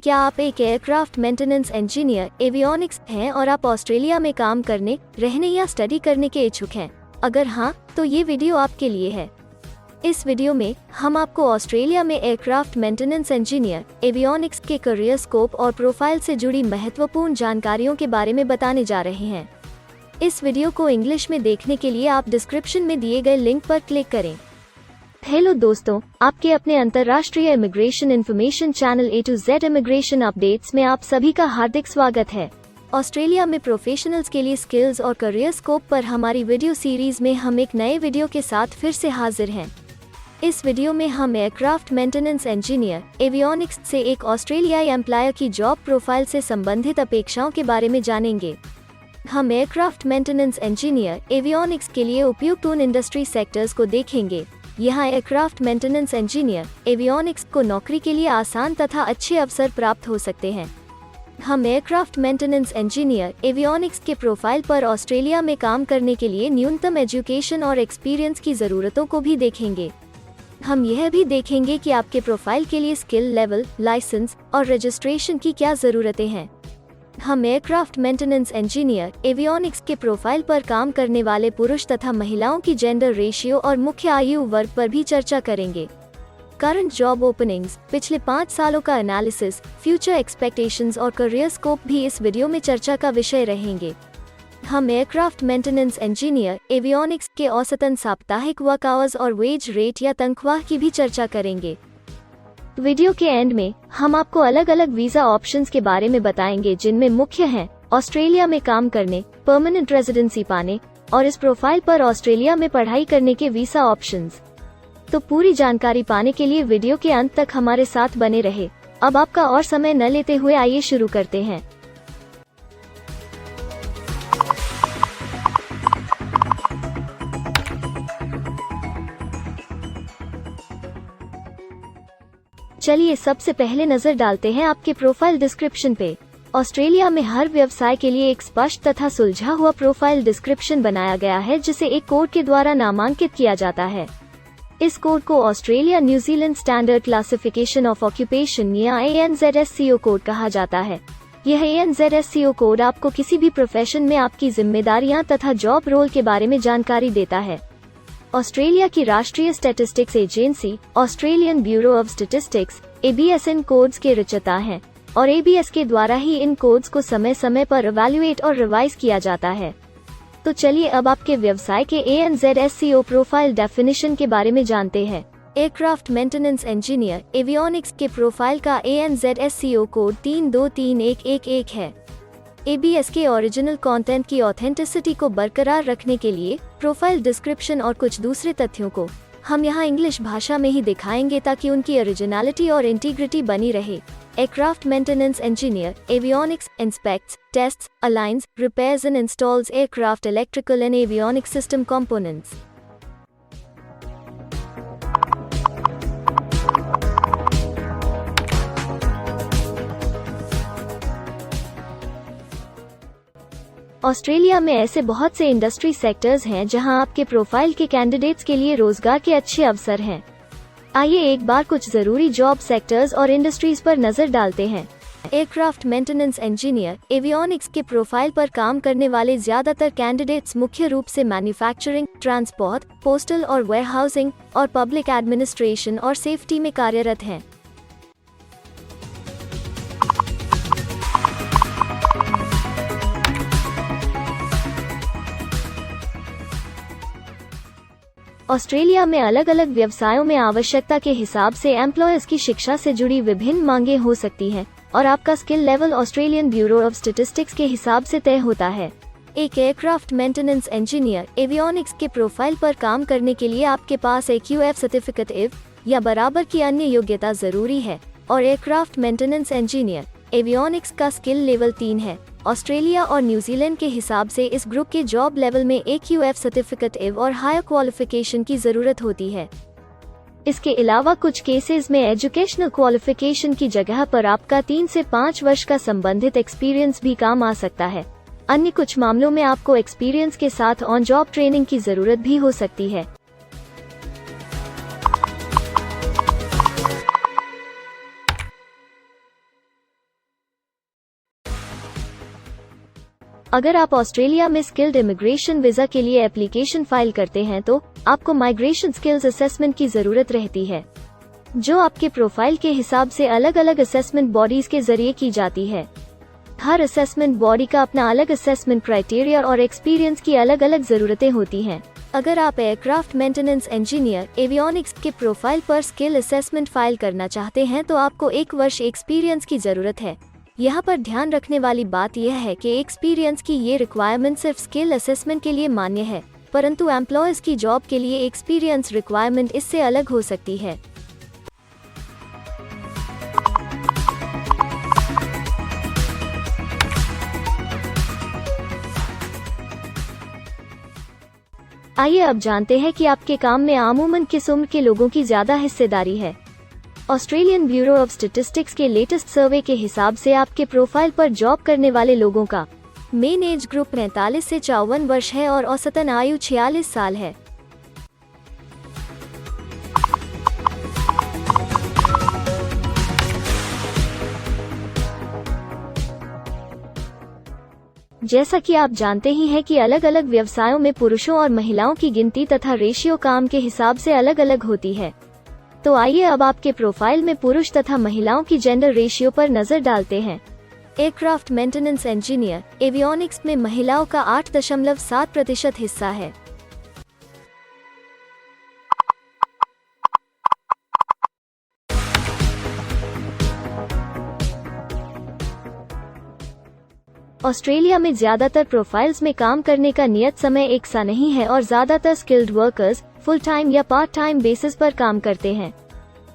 क्या आप एक एयरक्राफ्ट मेंटेनेंस इंजीनियर एवियोनिक्स हैं और आप ऑस्ट्रेलिया में काम करने, रहने या स्टडी करने के इच्छुक हैं? अगर हाँ, तो ये वीडियो आपके लिए है। इस वीडियो में हम आपको ऑस्ट्रेलिया में एयरक्राफ्ट मेंटेनेंस इंजीनियर एवियोनिक्स के करियर स्कोप और प्रोफाइल से जुड़ी महत्वपूर्ण जानकारियों के बारे में बताने जा रहे हैं। इस वीडियो को इंग्लिश में देखने के लिए आप डिस्क्रिप्शन में दिए गए लिंक पर क्लिक करें। हेलो दोस्तों, आपके अपने अंतर्राष्ट्रीय immigration information channel A to Z immigration updates में आप सभी का हार्दिक स्वागत है। ऑस्ट्रेलिया में प्रोफेशनल्स के लिए स्किल्स और करियर स्कोप पर हमारी वीडियो सीरीज में हम एक नए वीडियो के साथ फिर से हाजिर हैं। इस वीडियो में हम एयरक्राफ्ट मेंटेनेंस इंजीनियर एवियोनिक्स से एक ऑस्ट्रेलियाई एम्प्लॉयर की जॉब प्रोफाइल से संबंधित अपेक्षाओं के बारे में जानेंगे। हम एयरक्राफ्ट मेंटेनेंस इंजीनियर एवियोनिक्स के लिए उपयुक्त उन इंडस्ट्री सेक्टर्स को देखेंगे। यहाँ एयरक्राफ्ट मेंटेनेंस इंजीनियर एवियोनिक्स को नौकरी के लिए आसान तथा अच्छे अवसर प्राप्त हो सकते हैं। हम एयरक्राफ्ट मेंटेनेंस इंजीनियर एवियोनिक्स के प्रोफाइल पर ऑस्ट्रेलिया में काम करने के लिए न्यूनतम एजुकेशन और एक्सपीरियंस की ज़रूरतों को भी देखेंगे। हम यह भी देखेंगे कि आपके प्रोफाइल के लिए स्किल लेवल, लाइसेंस और रजिस्ट्रेशन की क्या ज़रूरतें हैं। हम एयरक्राफ्ट मेंटेनेंस इंजीनियर एवियोनिक्स के प्रोफाइल पर काम करने वाले पुरुष तथा महिलाओं की जेंडर रेशियो और मुख्य आयु वर्ग पर भी चर्चा करेंगे। करंट जॉब ओपनिंग्स, पिछले 5 सालों का एनालिसिस, फ्यूचर एक्सपेक्टेशंस और करियर स्कोप भी इस वीडियो में चर्चा का विषय रहेंगे। हम एयरक्राफ्ट मेंटेनेंस इंजीनियर एवियोनिक्स के औसतन साप्ताहिक वर्क आवर्स और वेज रेट या तनख्वाह की भी चर्चा करेंगे। वीडियो के एंड में हम आपको अलग अलग वीजा ऑप्शंस के बारे में बताएंगे, जिनमें मुख्य हैं ऑस्ट्रेलिया में काम करने, परमानेंट रेजिडेंसी पाने और इस प्रोफाइल पर ऑस्ट्रेलिया में पढ़ाई करने के वीजा ऑप्शंस। तो पूरी जानकारी पाने के लिए वीडियो के अंत तक हमारे साथ बने रहे। अब आपका और समय न लेते हुए आइए शुरू करते हैं। चलिए सबसे पहले नजर डालते हैं आपके प्रोफाइल डिस्क्रिप्शन पे। ऑस्ट्रेलिया में हर व्यवसाय के लिए एक स्पष्ट तथा सुलझा हुआ प्रोफाइल डिस्क्रिप्शन बनाया गया है, जिसे एक कोड के द्वारा नामांकित किया जाता है। इस कोड को Australia New Zealand standard classification of occupation या ANZSCO कोड कहा जाता है। यह ANZSCO कोड आपको किसी भी प्रोफेशन में आपकी जिम्मेदारियां तथा जॉब रोल के बारे में जानकारी देता है। ऑस्ट्रेलिया की राष्ट्रीय statistics agency Australian bureau of statistics ABS in codes के रचयिता हैं और ABS के द्वारा ही इन कोड्स को समय समय पर इवैल्यूएट और रिवाइज किया जाता है। तो चलिए अब आपके व्यवसाय के ANZSCO प्रोफाइल डेफिनेशन के बारे में जानते हैं। एयरक्राफ्ट मेंटेनेंस इंजीनियर एवियोनिक्स के प्रोफाइल का ANZSCO कोड 323111 है। ABS के ओरिजिनल कंटेंट की ऑथेंटिसिटी को बरकरार रखने के लिए प्रोफाइल डिस्क्रिप्शन और कुछ दूसरे तथ्यों को हम यहाँ इंग्लिश भाषा में ही दिखाएंगे, ताकि उनकी ओरिजिनलिटी और इंटीग्रिटी बनी रहे। Aircraft maintenance engineer avionics inspects, tests, aligns, repairs and installs aircraft electrical and avionics system components. Australia में ऐसे बहुत से इंडस्ट्री सेक्टर्स हैं जहां आपके प्रोफाइल के कैंडिडेट्स के लिए रोजगार के अच्छे अवसर हैं। आइए एक बार कुछ जरूरी जॉब सेक्टर्स और इंडस्ट्रीज पर नजर डालते हैं। एयरक्राफ्ट मेंटेनेंस इंजीनियर एवियोनिक्स के प्रोफाइल पर काम करने वाले ज्यादातर कैंडिडेट्स मुख्य रूप से मैन्युफैक्चरिंग, ट्रांसपोर्ट, पोस्टल और वेयरहाउसिंग और पब्लिक एडमिनिस्ट्रेशन और सेफ्टी में कार्यरत हैं। ऑस्ट्रेलिया में अलग अलग व्यवसायों में आवश्यकता के हिसाब से एम्प्लॉयर्स की शिक्षा से जुड़ी विभिन्न मांगें हो सकती हैं और आपका skill level Australian bureau of statistics के हिसाब से तय होता है। एक एयरक्राफ्ट मेंटेनेंस इंजीनियर एवियोनिक्स के प्रोफाइल पर काम करने के लिए आपके पास AQF सर्टिफिकेट IF या बराबर की अन्य योग्यता जरूरी है और एयरक्राफ्ट मेंटेनेंस इंजीनियर एवियोनिक्स का स्किल लेवल 3 है। ऑस्ट्रेलिया और न्यूजीलैंड के हिसाब से इस ग्रुप के जॉब लेवल में AQF सर्टिफिकेट IF और हायर क्वालिफिकेशन की जरूरत होती है। इसके अलावा कुछ केसेस में एजुकेशनल क्वालिफिकेशन की जगह पर आपका 3 से 5 वर्ष का संबंधित एक्सपीरियंस भी काम आ सकता है। अन्य कुछ मामलों में आपको एक्सपीरियंस के साथ ऑन जॉब ट्रेनिंग की जरूरत भी हो सकती है। अगर आप ऑस्ट्रेलिया में स्किल्ड इमिग्रेशन वीजा के लिए एप्लीकेशन फाइल करते हैं तो आपको माइग्रेशन स्किल्स असेसमेंट की जरूरत रहती है, जो आपके प्रोफाइल के हिसाब से अलग अलग असेसमेंट बॉडीज के जरिए की जाती है। हर असेसमेंट बॉडी का अपना अलग असेसमेंट क्राइटेरिया और एक्सपीरियंस की अलग अलग जरूरतें होती हैं। अगर आप एयरक्राफ्ट मेंटेनेंस इंजीनियर एवियोनिक्स के प्रोफाइल पर स्किल असेसमेंट फाइल करना चाहते हैं तो आपको 1 वर्ष एक्सपीरियंस की जरूरत है। यहाँ पर ध्यान रखने वाली बात यह है कि एक्सपीरियंस की ये रिक्वायरमेंट सिर्फ स्किल असेसमेंट के लिए मान्य है, परंतु एम्प्लॉयर्स की जॉब के लिए एक्सपीरियंस रिक्वायरमेंट इससे अलग हो सकती है। आइए अब जानते हैं कि आपके काम में आमूमन किस उम्र के लोगों की ज्यादा हिस्सेदारी है। ऑस्ट्रेलियन ब्यूरो ऑफ स्टैटिस्टिक्स के लेटेस्ट सर्वे के हिसाब से आपके प्रोफाइल पर जॉब करने वाले लोगों का मेन एज ग्रुप 45 से 54 वर्ष है और औसतन आयु 46 साल है। जैसा कि आप जानते ही हैं कि अलग अलग व्यवसायों में पुरुषों और महिलाओं की गिनती तथा रेशियो काम के हिसाब से अलग अलग होती है। तो आइए अब आपके प्रोफाइल में पुरुष तथा महिलाओं की जेंडर रेशियो पर नजर डालते हैं। एयरक्राफ्ट मेंटेनेंस इंजीनियर एवियोनिक्स में महिलाओं का 8.7% हिस्सा है। ऑस्ट्रेलिया में ज्यादातर प्रोफाइल्स में काम करने का नियत समय एक सा नहीं है और ज्यादातर स्किल्ड वर्कर्स फुल टाइम या पार्ट टाइम बेसिस पर काम करते हैं।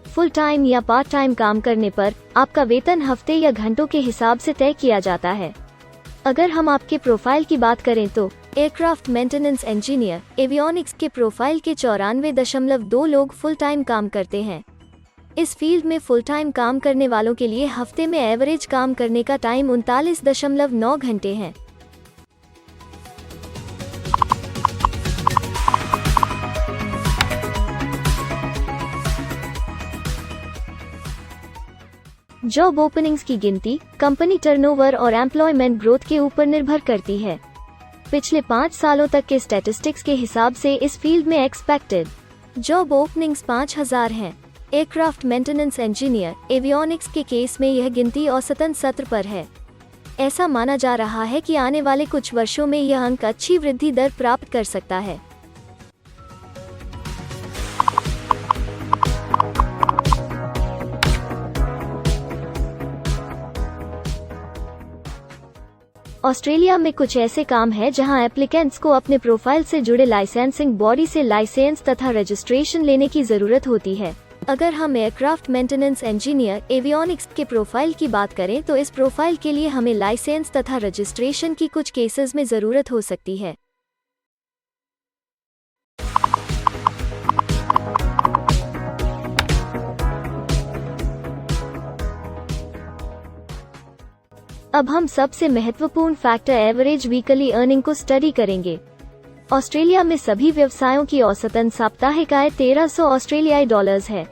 फुल टाइम या पार्ट टाइम काम करने पर आपका वेतन हफ्ते या घंटों के हिसाब से तय किया जाता है। अगर हम आपके प्रोफाइल की बात करें तो एयरक्राफ्ट मेंटेनेंस इंजीनियर एवियोनिक्स के प्रोफाइल के 94.2 लोग फुल टाइम काम करते हैं। इस फील्ड में फुल टाइम काम करने वालों के लिए हफ्ते में एवरेज काम करने का टाइम 39.9 घंटे है। जॉब ओपनिंग्स की गिनती कंपनी टर्नओवर और एम्प्लॉयमेंट ग्रोथ के ऊपर निर्भर करती है। पिछले 5 सालों तक के स्टैटिस्टिक्स के हिसाब से इस फील्ड में एक्सपेक्टेड जॉब ओपनिंग्स 5000 हैं। एयरक्राफ्ट मेंटेनेंस इंजीनियर एवियोनिक्स के केस में यह गिनती औसतन 17 पर है। ऐसा माना जा रहा है कि आने वाले कुछ वर्षों में यह अंक अच्छी वृद्धि दर प्राप्त कर सकता है। ऑस्ट्रेलिया में कुछ ऐसे काम हैं जहां एप्लीकेंट्स को अपने प्रोफाइल से जुड़े लाइसेंसिंग बॉडी से लाइसेंस तथा रजिस्ट्रेशन लेने की जरूरत होती है। अगर हम एयरक्राफ्ट मेंटेनेंस इंजीनियर एवियोनिक्स के प्रोफाइल की बात करें तो इस प्रोफाइल के लिए हमें लाइसेंस तथा रजिस्ट्रेशन की कुछ केसेस में जरूरत हो सकती है। अब हम सबसे महत्वपूर्ण फैक्टर एवरेज वीकली अर्निंग को स्टडी करेंगे। ऑस्ट्रेलिया में सभी व्यवसायों की औसतन साप्ताहिक आय 1300 ऑस्ट्रेलियाई डॉलर्स है।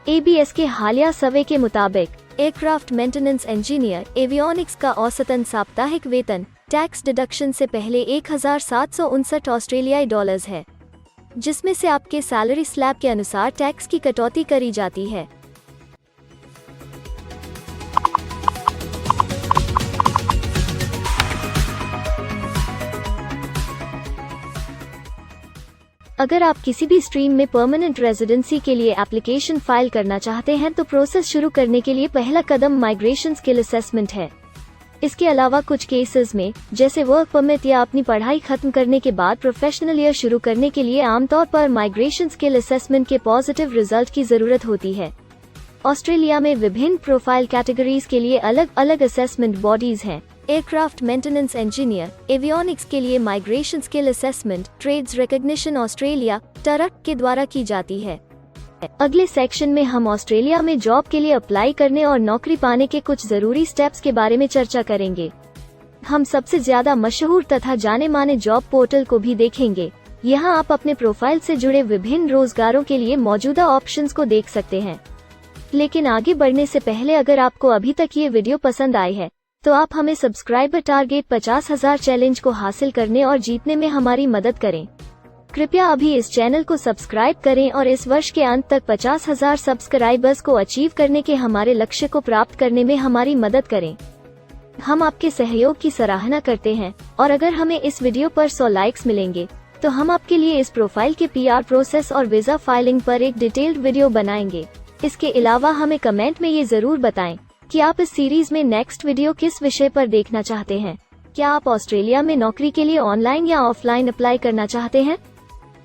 ABS के हालिया सर्वे के मुताबिक एयरक्राफ्ट मेंटेनेंस इंजीनियर एवियोनिक्स का औसतन साप्ताहिक वेतन टैक्स डिडक्शन से पहले 1759 ऑस्ट्रेलियाई डॉलर्स है, जिसमें से आपके सैलरी स्लैब के अनुसार टैक्स की कटौती करी जाती है। अगर आप किसी भी स्ट्रीम में परमानेंट रेजिडेंसी के लिए एप्लीकेशन फाइल करना चाहते हैं तो प्रोसेस शुरू करने के लिए पहला कदम माइग्रेशन स्किल असेसमेंट है। इसके अलावा कुछ केसेस में जैसे वर्क परमिट या अपनी पढ़ाई खत्म करने के बाद प्रोफेशनल ईयर शुरू करने के लिए आमतौर पर माइग्रेशन स्किल असेसमेंट के पॉजिटिव रिजल्ट की जरूरत होती है। ऑस्ट्रेलिया में विभिन्न प्रोफाइल कैटेगरीज के लिए अलग अलग असेसमेंट बॉडीज हैं। एयरक्राफ्ट मेंटेनेंस इंजीनियर एवियोनिक्स के लिए migration skill assessment trades recognition Australia टरक के द्वारा की जाती है। अगले सेक्शन में हम ऑस्ट्रेलिया में जॉब के लिए अप्लाई करने और नौकरी पाने के कुछ जरूरी स्टेप्स के बारे में चर्चा करेंगे। हम सबसे ज्यादा मशहूर तथा जाने माने जॉब पोर्टल को भी देखेंगे। यहाँ आप अपने प्रोफाइल से जुड़े विभिन्न रोजगारों के लिए मौजूदा ऑप्शंस को देख सकते हैं। लेकिन आगे बढ़ने से पहले अगर आपको अभी तक ये वीडियो पसंद आई है तो आप हमें सब्सक्राइबर टारगेट 50,000 चैलेंज को हासिल करने और जीतने में हमारी मदद करें। कृपया अभी इस चैनल को सब्सक्राइब करें और इस वर्ष के अंत तक 50,000 सब्सक्राइबर्स को अचीव करने के हमारे लक्ष्य को प्राप्त करने में हमारी मदद करें। हम आपके सहयोग की सराहना करते हैं और अगर हमें इस वीडियो पर 100 लाइक्स मिलेंगे तो हम आपके लिए इस प्रोफाइल के PR प्रोसेस और वीजा फाइलिंग पर एक डिटेल्ड वीडियो बनाएंगे। इसके अलावा हमें कमेंट में ये जरूर बताएं कि आप इस सीरीज में नेक्स्ट वीडियो किस विषय पर देखना चाहते हैं। क्या आप ऑस्ट्रेलिया में नौकरी के लिए ऑनलाइन या ऑफलाइन अप्लाई करना चाहते हैं?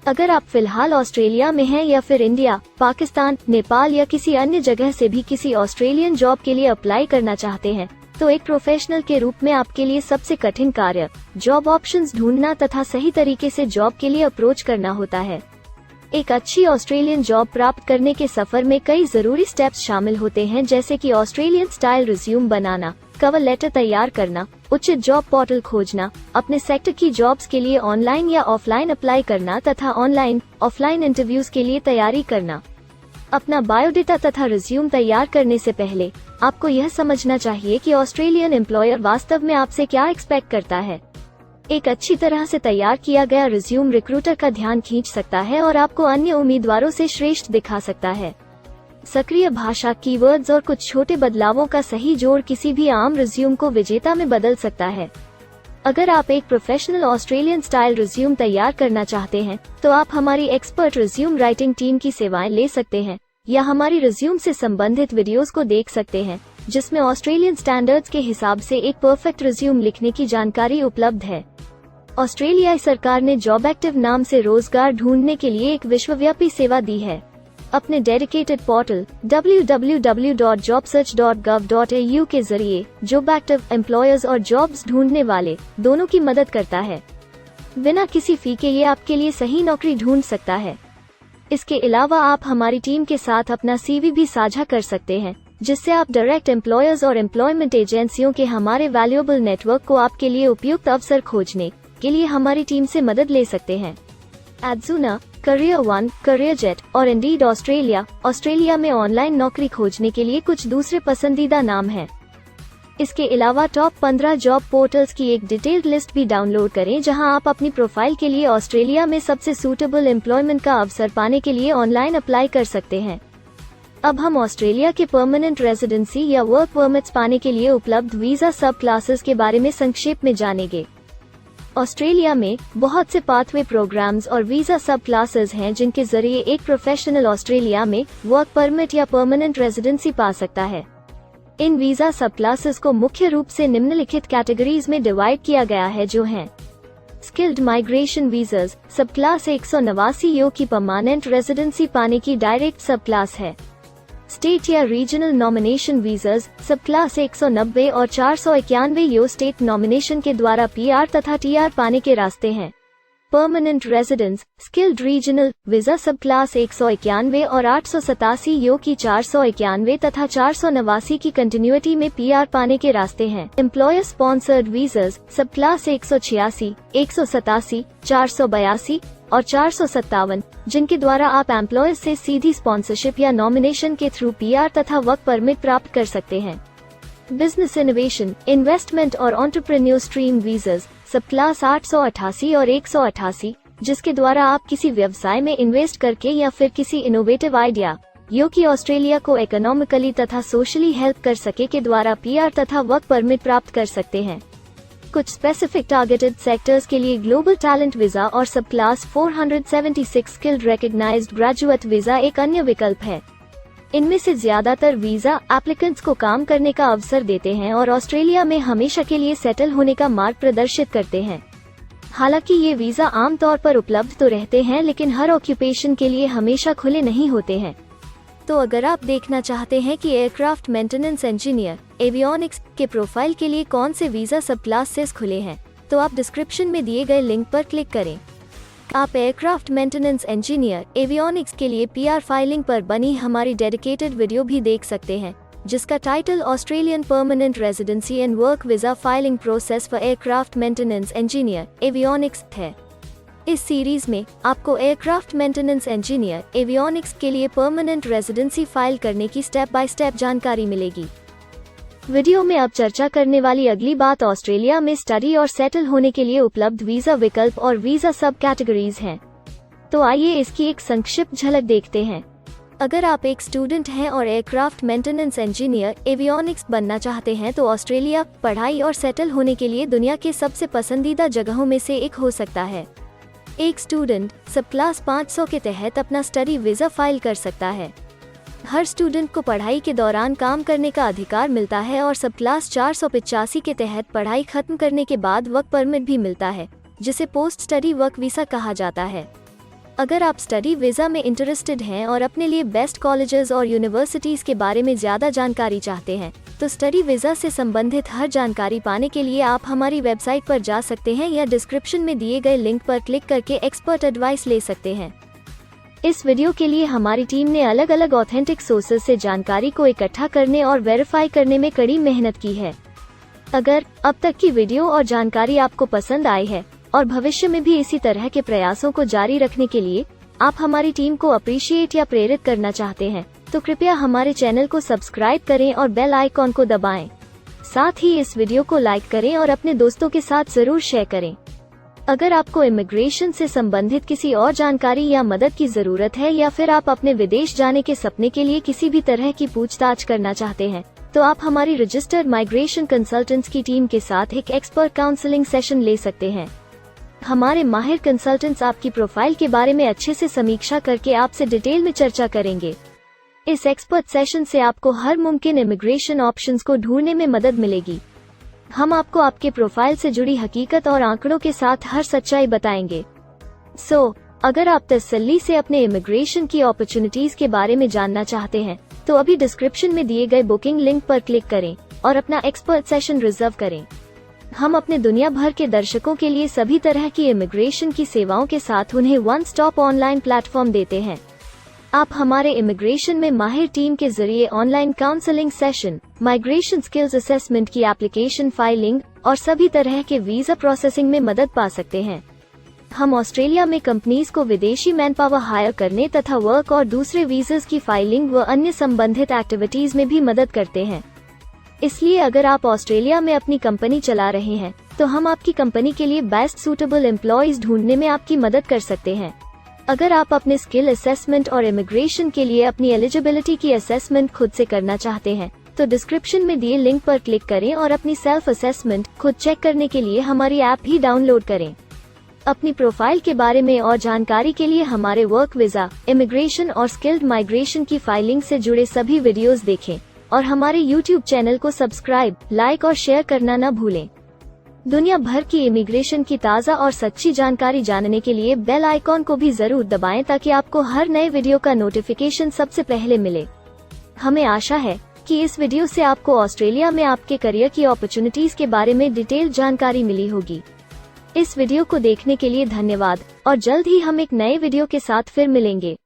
अगर आप फिलहाल ऑस्ट्रेलिया में हैं या फिर इंडिया, पाकिस्तान, नेपाल या किसी अन्य जगह से भी किसी ऑस्ट्रेलियन जॉब के लिए अप्लाई करना चाहते हैं, तो एक प्रोफेशनल के रूप में आपके लिए सबसे कठिन कार्य जॉब ऑप्शंस ढूंढना तथा सही तरीके से जॉब के लिए अप्रोच करना होता है। एक अच्छी ऑस्ट्रेलियन जॉब प्राप्त करने के सफर में कई जरूरी स्टेप्स शामिल होते हैं, जैसे कि ऑस्ट्रेलियन स्टाइल रिज्यूम बनाना, कवर लेटर तैयार करना, उचित जॉब पोर्टल खोजना, अपने सेक्टर की जॉब्स के लिए ऑनलाइन या ऑफलाइन अप्लाई करना तथा ऑनलाइन ऑफलाइन इंटरव्यूज के लिए तैयारी करना। अपना बायोडेटा तथा रिज्यूम तैयार करने से पहले आपको यह समझना चाहिए कि ऑस्ट्रेलियन एम्प्लॉयर वास्तव में आपसे क्या एक्सपेक्ट करता है। एक अच्छी तरह से तैयार किया गया रिज्यूम रिक्रूटर का ध्यान खींच सकता है और आपको अन्य उम्मीदवारों से श्रेष्ठ दिखा सकता है। सक्रिय भाषा, कीवर्ड्स और कुछ छोटे बदलावों का सही जोड़ किसी भी आम रिज्यूम को विजेता में बदल सकता है। अगर आप एक प्रोफेशनल ऑस्ट्रेलियन स्टाइल रिज्यूम तैयार करना चाहते हैं, तो आप हमारी एक्सपर्ट रिज्यूम राइटिंग टीम की सेवाएं ले सकते हैं या हमारी रिज्यूम से संबंधित वीडियोस को देख सकते हैं, जिसमें ऑस्ट्रेलियन स्टैंडर्ड्स के हिसाब से एक परफेक्ट रिज्यूम लिखने की जानकारी उपलब्ध है। ऑस्ट्रेलियाई सरकार ने जॉब एक्टिव नाम से रोजगार ढूंढने के लिए एक विश्वव्यापी सेवा दी है। अपने डेडिकेटेड पोर्टल www.jobsearch.gov.au के जरिए जॉब एक्टिव एम्प्लॉयर्स और जॉब्स ढूंढने वाले दोनों की मदद करता है। बिना किसी फी के ये आपके लिए सही नौकरी ढूंढ सकता है। इसके अलावा आप हमारी टीम के साथ अपना CV भी साझा कर सकते हैं, जिससे आप डायरेक्ट एम्प्लॉयर्स और एम्प्लॉयमेंट एजेंसियों के हमारे वैल्यूएबल नेटवर्क को आपके लिए उपयुक्त अवसर खोजने के लिए हमारी टीम से मदद ले सकते हैं। एडजूना, करियर वन, करियर जेट और इंडीड ऑस्ट्रेलिया में ऑनलाइन नौकरी खोजने के लिए कुछ दूसरे पसंदीदा नाम हैं। इसके अलावा टॉप 15 जॉब पोर्टल्स की एक डिटेल्ड लिस्ट भी डाउनलोड करें, जहां आप अपनी प्रोफाइल के लिए ऑस्ट्रेलिया में सबसे सूटेबल एम्प्लॉयमेंट का अवसर पाने के लिए ऑनलाइन अप्लाई कर सकते हैं। अब हम ऑस्ट्रेलिया के परमानेंट रेजिडेंसी या वर्क परमिट्स पाने के लिए उपलब्ध वीजा सब क्लासेस के बारे में संक्षेप में जानेंगे। ऑस्ट्रेलिया में बहुत से पाथवे प्रोग्राम्स और वीजा सब क्लासेस हैं, जिनके जरिए एक प्रोफेशनल ऑस्ट्रेलिया में वर्क परमिट या परमानेंट रेजिडेंसी पा सकता है। इन वीजा सब क्लासेस को मुख्य रूप से निम्नलिखित कैटेगरीज में डिवाइड किया गया है, जो हैं स्किल्ड माइग्रेशन वीजास, सब क्लास 189 यो की परमानेंट रेजिडेंसी पाने की डायरेक्ट सब क्लास है। स्टेट या रीजनल नॉमिनेशन वीजास, सब क्लास 190 और 491 यो स्टेट नॉमिनेशन के द्वारा PR तथा TR पाने के रास्ते हैं। Permanent residence, skilled regional visa, सब क्लास 191 और 887 यो की 491 तथा 489 की कंटिन्यूटी में PR पाने के रास्ते हैं। एम्प्लॉयर स्पॉन्सर्ड वीजास, सब क्लास 186, 187, 482 और 457, जिनके द्वारा आप एम्प्लॉयर से सीधी स्पॉन्सरशिप या नॉमिनेशन के थ्रू PR तथा वर्क परमिट प्राप्त कर सकते हैं। बिजनेस इनोवेशन, इन्वेस्टमेंट और एंटरप्रेन्योर स्ट्रीम वीजास, सब क्लास 888 और 188, जिसके द्वारा आप किसी व्यवसाय में इन्वेस्ट करके या फिर किसी इनोवेटिव आइडिया यो कि ऑस्ट्रेलिया को इकोनॉमिकली तथा सोशली हेल्प कर सके के द्वारा PR तथा वर्क परमिट प्राप्त कर सकते हैं। कुछ स्पेसिफिक टारगेटेड सेक्टर्स के लिए ग्लोबल टैलेंट वीजा और subclass 476 skilled recognised graduate visa एक अन्य विकल्प है। इनमें से ज्यादातर वीजा एप्लीकेंट्स को काम करने का अवसर देते हैं और ऑस्ट्रेलिया में हमेशा के लिए सेटल होने का मार्ग प्रदर्शित करते हैं। हालांकि ये वीजा आमतौर पर उपलब्ध तो रहते हैं, लेकिन हर ऑक्यूपेशन के लिए हमेशा खुले नहीं होते हैं। तो अगर आप देखना चाहते हैं कि एयरक्राफ्ट मेंटेनेंस इंजीनियर एवियोनिक्स के प्रोफाइल के लिए कौन से वीजा सब क्लासेस खुले हैं, तो आप डिस्क्रिप्शन में दिए गए लिंक पर क्लिक करें। आप एयरक्राफ्ट मेंटेनेंस इंजीनियर एवियोनिक्स के लिए PR फाइलिंग पर बनी हमारी डेडिकेटेड वीडियो भी देख सकते हैं, जिसका title Australian permanent residency and work visa filing process for aircraft maintenance engineer avionics है। इस सीरीज में आपको एयरक्राफ्ट मेंटेनेंस इंजीनियर एवियोनिक्स के लिए परमानेंट रेजिडेंसी फाइल करने की स्टेप बाय स्टेप जानकारी मिलेगी। वीडियो में अब चर्चा करने वाली अगली बात ऑस्ट्रेलिया में स्टडी और सेटल होने के लिए उपलब्ध वीजा विकल्प और वीजा सब कैटेगरीज हैं। तो आइए इसकी एक संक्षिप्त झलक देखते हैं। अगर आप एक स्टूडेंट हैं और एयरक्राफ्ट मेंटेनेंस इंजीनियर एवियोनिक्स बनना चाहते हैं तो ऑस्ट्रेलिया पढ़ाई और सेटल होने के लिए दुनिया के सबसे पसंदीदा जगहों में से एक हो सकता है। एक स्टूडेंट सब क्लास 500 के तहत अपना स्टडी वीजा फाइल कर सकता है। हर स्टूडेंट को पढ़ाई के दौरान काम करने का अधिकार मिलता है और सब क्लास 485 के तहत पढ़ाई खत्म करने के बाद वर्क परमिट भी मिलता है, जिसे पोस्ट स्टडी वर्क वीसा कहा जाता है। अगर आप स्टडी वीजा में इंटरेस्टेड हैं और अपने लिए बेस्ट कॉलेजेस और यूनिवर्सिटीज के बारे में ज़्यादा जानकारी चाहते हैं, तो स्टडी वीजा से संबंधित हर जानकारी पाने के लिए आप हमारी वेबसाइट पर जा सकते हैं या डिस्क्रिप्शन में दिए गए लिंक पर क्लिक करके एक्सपर्ट एडवाइस ले सकते हैं। इस वीडियो के लिए हमारी टीम ने अलग अलग ऑथेंटिक सोर्सेज से जानकारी को इकट्ठा करने और वेरीफाई करने में कड़ी मेहनत की है। अगर अब तक की वीडियो और जानकारी आपको पसंद आई है और भविष्य में भी इसी तरह के प्रयासों को जारी रखने के लिए आप हमारी टीम को अप्रिशिएट या प्रेरित करना चाहते हैं, तो कृपया हमारे चैनल को सब्सक्राइब करें और बेल आइकॉन को दबाएं। साथ ही इस वीडियो को लाइक करें और अपने दोस्तों के साथ जरूर शेयर करें। अगर आपको इमिग्रेशन से संबंधित किसी और जानकारी या मदद की जरूरत है या फिर आप अपने विदेश जाने के सपने के लिए किसी भी तरह की पूछताछ करना चाहते हैं, तो आप हमारी रजिस्टर्ड माइग्रेशन कंसल्टेंट्स की टीम के साथ एक एक्सपर्ट काउंसलिंग सेशन ले सकते हैं। हमारे माहिर कंसल्टेंट्स आपकी प्रोफाइल के बारे में अच्छे से समीक्षा करके आपसे डिटेल में चर्चा करेंगे। इस एक्सपर्ट सेशन से आपको हर मुमकिन इमिग्रेशन ऑप्शंस को ढूंढने में मदद मिलेगी। हम आपको आपके प्रोफाइल से जुड़ी हकीकत और आंकड़ों के साथ हर सच्चाई बताएंगे। अगर आप तसल्ली से अपने इमिग्रेशन की अपॉर्चुनिटीज के बारे में जानना चाहते हैं, तो अभी डिस्क्रिप्शन में दिए गए बुकिंग लिंक पर क्लिक करें और अपना एक्सपर्ट सेशन रिजर्व करें। हम अपने दुनिया भर के दर्शकों के लिए सभी तरह की इमिग्रेशन की सेवाओं के साथ उन्हें वन स्टॉप ऑनलाइन प्लेटफॉर्म देते हैं। आप हमारे इमिग्रेशन में माहिर टीम के जरिए online counselling session, migration skills assessment की एप्लीकेशन फाइलिंग और सभी तरह के वीजा प्रोसेसिंग में मदद पा सकते हैं। हम ऑस्ट्रेलिया में कंपनीज को विदेशी मैन पावर हायर करने तथा वर्क और दूसरे वीजास की फाइलिंग व अन्य संबंधित एक्टिविटीज में भी मदद करते हैं। इसलिए अगर आप ऑस्ट्रेलिया में अपनी कंपनी चला रहे हैं, तो हम आपकी कंपनी के लिए बेस्ट सूटेबल एम्प्लॉयज ढूंढने में आपकी मदद कर सकते हैं। अगर आप अपने स्किल असेसमेंट और इमिग्रेशन के लिए अपनी एलिजिबिलिटी की असेसमेंट खुद से करना चाहते हैं, तो डिस्क्रिप्शन में दिए लिंक पर क्लिक करें और अपनी सेल्फ असेसमेंट खुद चेक करने के लिए हमारी ऐप भी डाउनलोड करें। अपनी प्रोफाइल के बारे में और जानकारी के लिए हमारे वर्क वीजा, इमिग्रेशन और स्किल्ड माइग्रेशन की फाइलिंग से जुड़े सभी वीडियोस देखें और हमारे YouTube चैनल को सब्सक्राइब, लाइक और शेयर करना न भूलें। दुनिया भर की इमिग्रेशन की ताज़ा और सच्ची जानकारी जानने के लिए बेल आइकॉन को भी जरूर दबाएं ताकि आपको हर नए वीडियो का नोटिफिकेशन सबसे पहले मिले। हमें आशा है कि इस वीडियो से आपको ऑस्ट्रेलिया में आपके करियर की अपॉर्चुनिटीज के बारे में डिटेल जानकारी मिली होगी। इस वीडियो को देखने के लिए धन्यवाद और जल्द ही हम एक नए वीडियो के साथ फिर मिलेंगे।